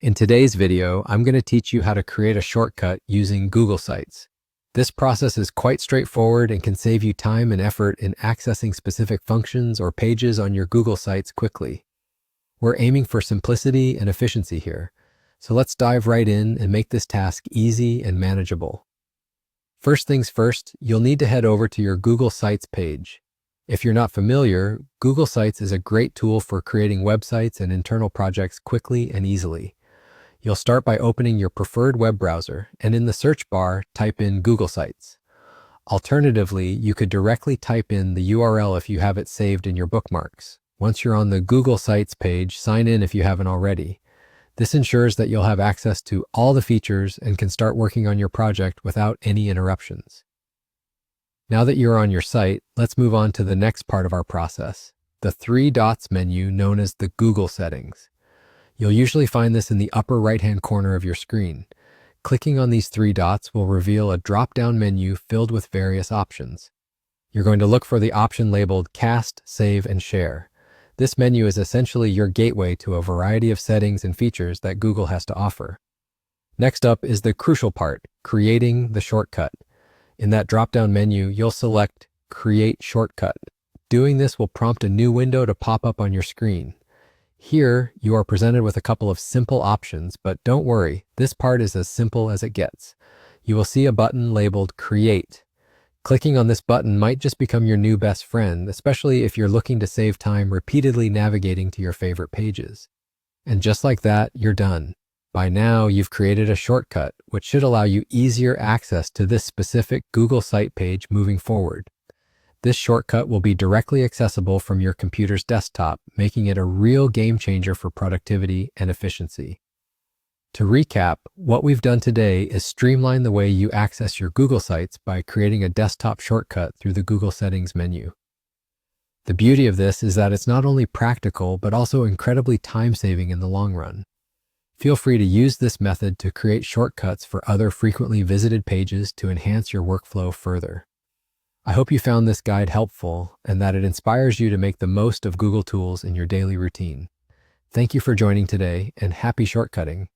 In today's video, I'm going to teach you how to create a shortcut using Google Sites. This process is quite straightforward and can save you time and effort in accessing specific functions or pages on your Google Sites quickly. We're aiming for simplicity and efficiency here, so let's dive right in and make this task easy and manageable. First things first, you'll need to head over to your Google Sites page. If you're not familiar, Google Sites is a great tool for creating websites and internal projects quickly and easily. You'll start by opening your preferred web browser, and in the search bar, type in Google Sites. Alternatively, you could directly type in the URL if you have it saved in your bookmarks. Once you're on the Google Sites page, sign in if you haven't already. This ensures that you'll have access to all the features and can start working on your project without any interruptions. Now that you're on your site, let's move on to the next part of our process, the three dots menu known as the Google settings. You'll usually find this in the upper right-hand corner of your screen. Clicking on these three dots will reveal a drop-down menu filled with various options. You're going to look for the option labeled Cast, Save, and Share. This menu is essentially your gateway to a variety of settings and features that Google has to offer. Next up is the crucial part, creating the shortcut. In that drop-down menu, you'll select Create Shortcut. Doing this will prompt a new window to pop up on your screen. Here, you are presented with a couple of simple options, but don't worry, this part is as simple as it gets. You will see a button labeled Create. Clicking on this button might just become your new best friend, especially if you're looking to save time repeatedly navigating to your favorite pages. And just like that, you're done. By now, you've created a shortcut, which should allow you easier access to this specific Google site page moving forward. This shortcut will be directly accessible from your computer's desktop, making it a real game changer for productivity and efficiency. To recap, what we've done today is streamline the way you access your Google Sites by creating a desktop shortcut through the Google Settings menu. The beauty of this is that it's not only practical, but also incredibly time-saving in the long run. Feel free to use this method to create shortcuts for other frequently visited pages to enhance your workflow further. I hope you found this guide helpful and that it inspires you to make the most of Google tools in your daily routine. Thank you for joining today, and happy shortcutting.